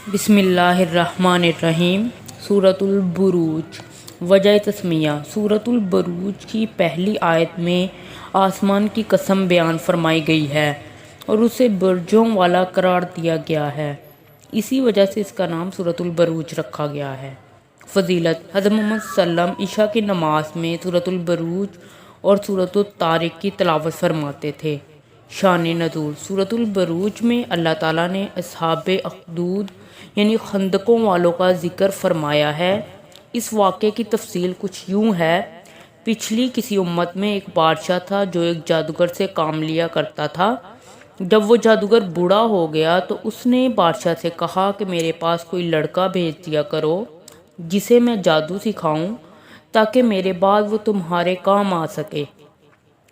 بسم اللہ الرحمن الرحیم۔ سورۃ البروج۔ وجہ تسمیہ: سورۃ البروج کی پہلی آیت میں آسمان کی قسم بیان فرمائی گئی ہے اور اسے برجوں والا قرار دیا گیا ہے، اسی وجہ سے اس کا نام سورۃ البروج رکھا گیا ہے۔ فضیلت: حضرت محمد صلی اللہ علیہ وسلم عشاء کی نماز میں سورۃ البروج اور سورۃ الطارق کی تلاوت فرماتے تھے۔ شان نزول: سورۃ البروج میں اللہ تعالیٰ نے اصحاب اخدود یعنی خندقوں والوں کا ذکر فرمایا ہے۔ اس واقعے کی تفصیل کچھ یوں ہے: پچھلی کسی امت میں ایک بادشاہ تھا جو ایک جادوگر سے کام لیا کرتا تھا۔ جب وہ جادوگر بوڑھا ہو گیا تو اس نے بادشاہ سے کہا کہ میرے پاس کوئی لڑکا بھیج دیا کرو جسے میں جادو سکھاؤں تاکہ میرے بعد وہ تمہارے کام آ سکے۔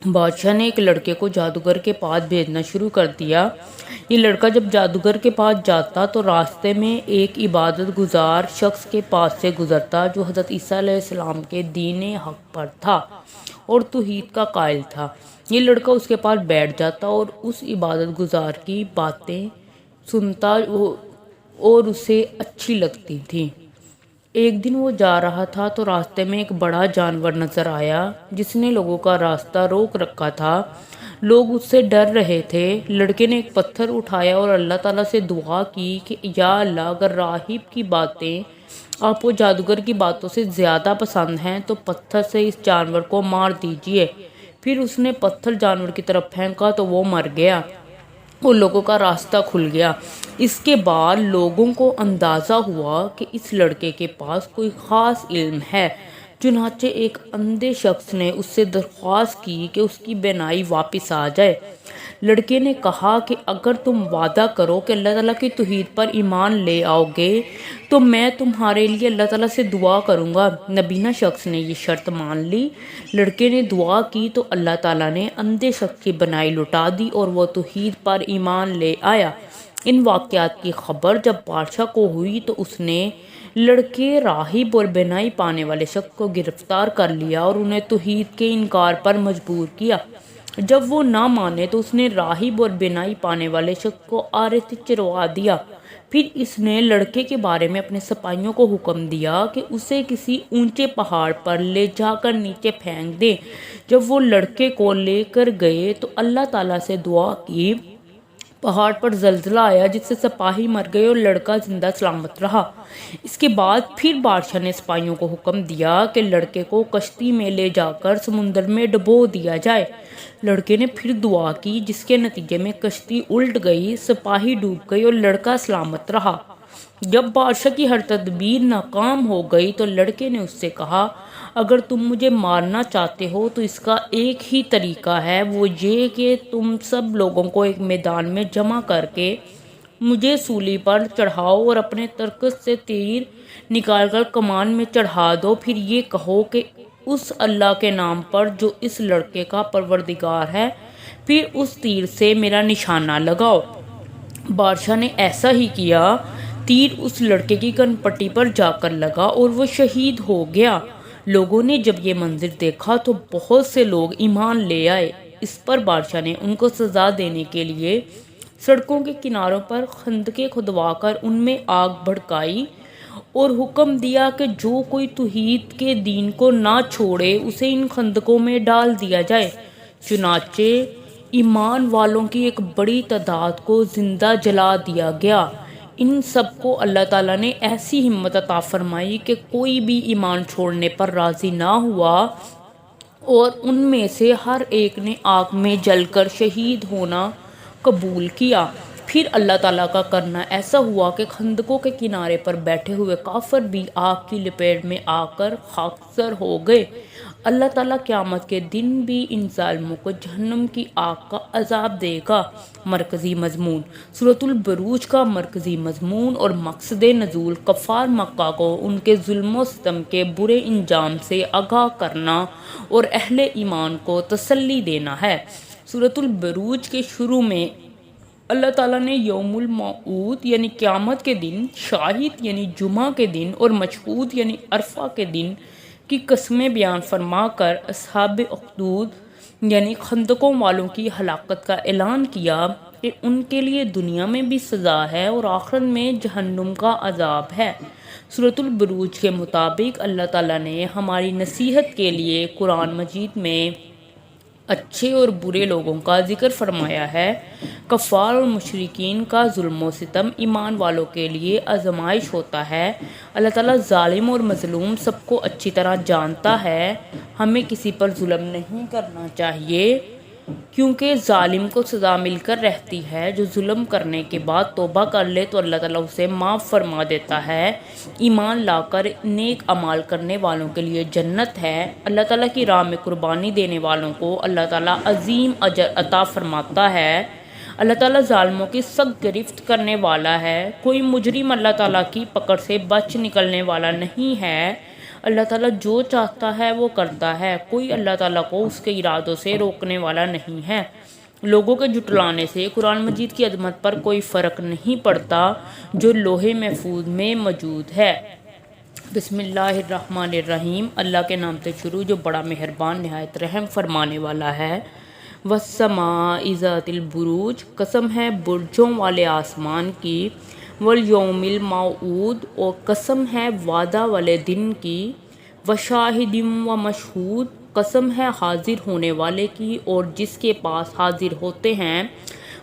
بادشاہ نے ایک لڑکے کو جادوگر کے پاس بھیجنا شروع کر دیا۔ یہ لڑکا جب جادوگر کے پاس جاتا تو راستے میں ایک عبادت گزار شخص کے پاس سے گزرتا جو حضرت عیسیٰ علیہ السلام کے دین حق پر تھا اور توحید کا قائل تھا۔ یہ لڑکا اس کے پاس بیٹھ جاتا اور اس عبادت گزار کی باتیں سنتا اور اسے اچھی لگتی تھیں۔ ایک دن وہ جا رہا تھا تو راستے میں ایک بڑا جانور نظر آیا جس نے لوگوں کا راستہ روک رکھا تھا۔ لوگ اس سے ڈر رہے تھے۔ لڑکے نے ایک پتھر اٹھایا اور اللہ تعالیٰ سے دعا کی کہ یا اللہ، اگر راہب کی باتیں آپ کو جادوگر کی باتوں سے زیادہ پسند ہیں تو پتھر سے اس جانور کو مار دیجیے۔ پھر اس نے پتھر جانور کی طرف پھینکا تو وہ مر گیا اور لوگوں کا راستہ کھل گیا۔ اس کے بعد لوگوں کو اندازہ ہوا کہ اس لڑکے کے پاس کوئی خاص علم ہے۔ چنانچہ ایک اندھے شخص نے اس سے درخواست کی کہ اس کی بینائی واپس آ جائے۔ لڑکے نے کہا کہ اگر تم وعدہ کرو کہ اللہ تعالیٰ کی توحید پر ایمان لے آؤ گے تو میں تمہارے لیے اللہ تعالیٰ سے دعا کروں گا۔ نبینا شخص نے یہ شرط مان لی۔ لڑکے نے دعا کی تو اللہ تعالیٰ نے اندھے شخص کی بینائی لوٹا دی اور وہ توحید پر ایمان لے آیا۔ ان واقعات کی خبر جب بادشاہ کو ہوئی تو اس نے لڑکے، راہب اور بینائی پانے والے شخص کو گرفتار کر لیا اور انہیں توحید کے انکار پر مجبور کیا۔ جب وہ نہ مانے تو اس نے راہب اور بینائی پانے والے شخص کو آرے سے چروا دیا۔ پھر اس نے لڑکے کے بارے میں اپنے سپاہیوں کو حکم دیا کہ اسے کسی اونچے پہاڑ پر لے جا کر نیچے پھینک دیں۔ جب وہ لڑکے کو لے کر گئے تو اللہ تعالیٰ سے دعا کی۔ پہاڑ پر زلزلہ آیا جس سے سپاہی مر گئے اور لڑکا زندہ سلامت رہا۔ اس کے بعد پھر بادشاہ نے سپاہیوں کو حکم دیا کہ لڑکے کو کشتی میں لے جا کر سمندر میں ڈبو دیا جائے۔ لڑکے نے پھر دعا کی جس کے نتیجے میں کشتی الٹ گئی، سپاہی ڈوب گئے اور لڑکا سلامت رہا۔ جب بادشاہ کی ہر تدبیر ناکام ہو گئی تو لڑکے نے اس سے کہا، اگر تم مجھے مارنا چاہتے ہو تو اس کا ایک ہی طریقہ ہے، وہ یہ کہ تم سب لوگوں کو ایک میدان میں جمع کر کے مجھے سولی پر چڑھاؤ اور اپنے ترکش سے تیر نکال کر کمان میں چڑھا دو، پھر یہ کہو کہ اس اللہ کے نام پر جو اس لڑکے کا پروردگار ہے، پھر اس تیر سے میرا نشانہ لگاؤ۔ بادشاہ نے ایسا ہی کیا۔ تیر اس لڑکے کی کن پٹی پر جا کر لگا اور وہ شہید ہو گیا۔ لوگوں نے جب یہ منظر دیکھا تو بہت سے لوگ ایمان لے آئے۔ اس پر بادشاہ نے ان کو سزا دینے کے لیے سڑکوں کے کناروں پر خندقیں کھدوا کر ان میں آگ بھڑکائی اور حکم دیا کہ جو کوئی توحید کے دین کو نہ چھوڑے اسے ان خندقوں میں ڈال دیا جائے۔ چنانچہ ایمان والوں کی ایک بڑی تعداد کو زندہ جلا دیا گیا۔ ان سب کو اللہ تعالیٰ نے ایسی ہمت عطا فرمائی کہ کوئی بھی ایمان چھوڑنے پر راضی نہ ہوا اور ان میں سے ہر ایک نے آگ میں جل کر شہید ہونا قبول کیا۔ پھر اللہ تعالیٰ کا کرنا ایسا ہوا کہ خندقوں کے کنارے پر بیٹھے ہوئے کافر بھی آگ کی لپیٹ میں آ کر خاکسار ہو گئے۔ اللہ تعالیٰ قیامت کے دن بھی ان ظالموں کو جہنم کی آگ کا عذاب دے گا۔ مرکزی مضمون: سورۃ البروج کا مرکزی مضمون اور مقصد نزول کفار مکہ کو ان کے ظلم و ستم کے برے انجام سے آگاہ کرنا اور اہل ایمان کو تسلی دینا ہے۔ سورۃ البروج کے شروع میں اللہ تعالیٰ نے یوم الموعود یعنی قیامت کے دن، شاہد یعنی جمعہ کے دن اور مشہود یعنی عرفہ کے دن کی قسمیں بیان فرما کر اصحاب اخدود یعنی خندقوں والوں کی ہلاکت کا اعلان کیا۔ کہ ان کے لیے دنیا میں بھی سزا ہے اور آخرت میں جہنم کا عذاب ہے۔ سورۃ البروج کے مطابق اللہ تعالیٰ نے ہماری نصیحت کے لیے قرآن مجید میں اچھے اور برے لوگوں کا ذکر فرمایا ہے۔ کفار اور مشرکین کا ظلم و ستم ایمان والوں کے لیے آزمائش ہوتا ہے۔ اللہ تعالیٰ ظالم اور مظلوم سب کو اچھی طرح جانتا ہے۔ ہمیں کسی پر ظلم نہیں کرنا چاہیے کیونکہ ظالم کو سزا مل کر رہتی ہے۔ جو ظلم کرنے کے بعد توبہ کر لے تو اللہ تعالیٰ اسے معاف فرما دیتا ہے۔ ایمان لا کر نیک اعمال کرنے والوں کے لیے جنت ہے۔ اللہ تعالیٰ کی راہ میں قربانی دینے والوں کو اللہ تعالیٰ عظیم اجر عطا فرماتا ہے۔ اللہ تعالیٰ ظالموں کی سخت گرفت کرنے والا ہے۔ کوئی مجرم اللہ تعالیٰ کی پکڑ سے بچ نکلنے والا نہیں ہے۔ اللہ تعالیٰ جو چاہتا ہے وہ کرتا ہے، کوئی اللہ تعالیٰ کو اس کے ارادوں سے روکنے والا نہیں ہے۔ لوگوں کے جھٹلانے سے قرآن مجید کی عظمت پر کوئی فرق نہیں پڑتا جو لوح محفوظ میں موجود ہے۔ بسم اللہ الرحمن الرحیم، اللہ کے نام سے شروع جو بڑا مہربان نہایت رحم فرمانے والا ہے۔ والسماء ذات البروج، قسم ہے برجوں والے آسمان کی۔ والیوم الموعود، اور قسم ہے وعدہ والے دن کی۔ وشاہد ومشہود، قسم ہے حاضر ہونے والے کی اور جس کے پاس حاضر ہوتے ہیں۔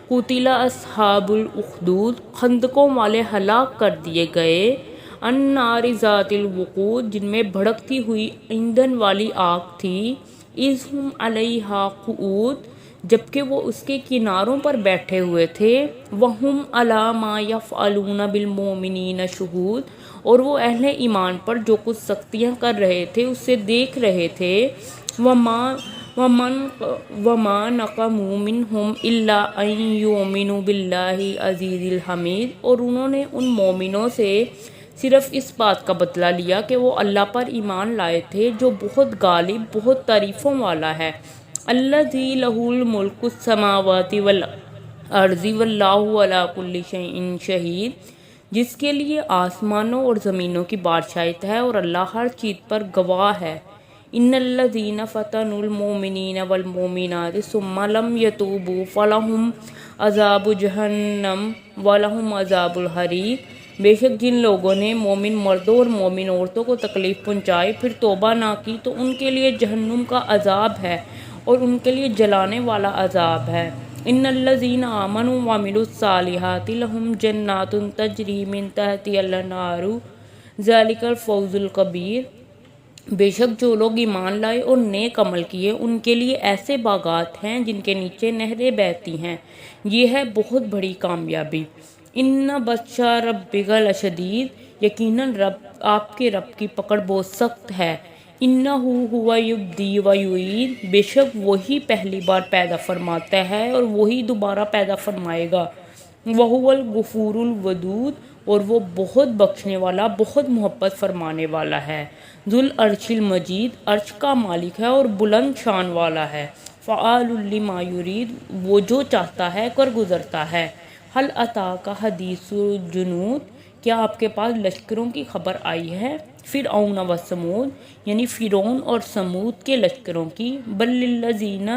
قتل اصحاب الاخدود، خندقوں والے ہلاک کر دیے گئے۔ النار ذات الوقود، جن میں بھڑکتی ہوئی ایندھن والی آگ تھی۔ اذ ہم علیہا قعود، جبکہ وہ اس کے کناروں پر بیٹھے ہوئے تھے۔ وہم علی ما یفعلون بالمؤمنین شہود، اور وہ اہل ایمان پر جو کچھ سختیاں کر رہے تھے اسے دیکھ رہے تھے۔ وما نقموا منہم الا ان یؤمنوا باللہ العزیز الحمید، اور انہوں نے ان مومنوں سے صرف اس بات کا بدلہ لیا کہ وہ اللہ پر ایمان لائے تھے جو بہت غالب بہت تعریفوں والا ہے۔ الذی لہ الملک السماوات والارض واللہ علی کل شیء شہید، جس کے لیے آسمانوں اور زمینوں کی بادشاہت ہے اور اللہ ہر چیز پر گواہ ہے۔ ان الذین فتنوا المؤمنین والمؤمنات ثم لم یتوبوا فلہم عذاب جہنم ولہم عذاب الحریق، بے شک جن لوگوں نے مومن مردوں اور مومن عورتوں کو تکلیف پہنچائی پھر توبہ نہ کی تو ان کے لیے جہنم کا عذاب ہے اور ان کے لیے جلانے والا عذاب ہے۔ ان الذین آمنوا وعملوا الصالحات لہم جنات تجری من تحتہا الانہار ذلک الفوز الکبیر، بے شک جو لوگ ایمان لائے اور نیک عمل کیے ان کے لیے ایسے باغات ہیں جن کے نیچے نہریں بہتی ہیں، یہ ہے بہت بڑی کامیابی۔ ان بطش ربک لشدید، یقیناً آپ کے رب کی پکڑ بہت سخت ہے۔ انہ ہوا یبدی و یعید، بے شک وہی پہلی بار پیدا فرماتا ہے اور وہی دوبارہ پیدا فرمائے گا۔ وہو الغفور الودود، اور وہ بہت بخشنے والا بہت محبت فرمانے والا ہے۔ ذو العرش المجید، عرش کا مالک ہے اور بلند شان والا ہے۔ فعال لما یرید، وہ جو چاہتا ہے کر گزرتا ہے۔ هل اتاک حدیث الجنود، کیا آپ کے پاس لشکروں کی خبر آئی ہے؟ فرعون و سمود، یعنی فرعون اور سمود کے لشکروں کی۔ بل الذین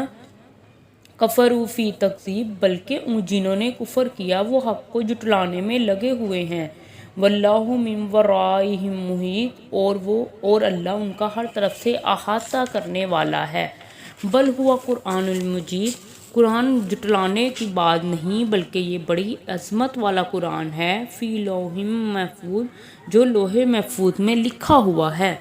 کفروا فی تکذیب، بلکہ جنہوں نے کفر کیا وہ حق کو جھٹلانے میں لگے ہوئے ہیں۔ واللہ من ورائہم محیط، اور اللہ ان کا ہر طرف سے احاطہ کرنے والا ہے۔ بل ہوا قرآن المجید، قرآن جھٹلانے کی بات نہیں بلکہ یہ بڑی عظمت والا قرآن ہے۔ فی لوح محفوظ، جو لوح محفوظ میں لکھا ہوا ہے۔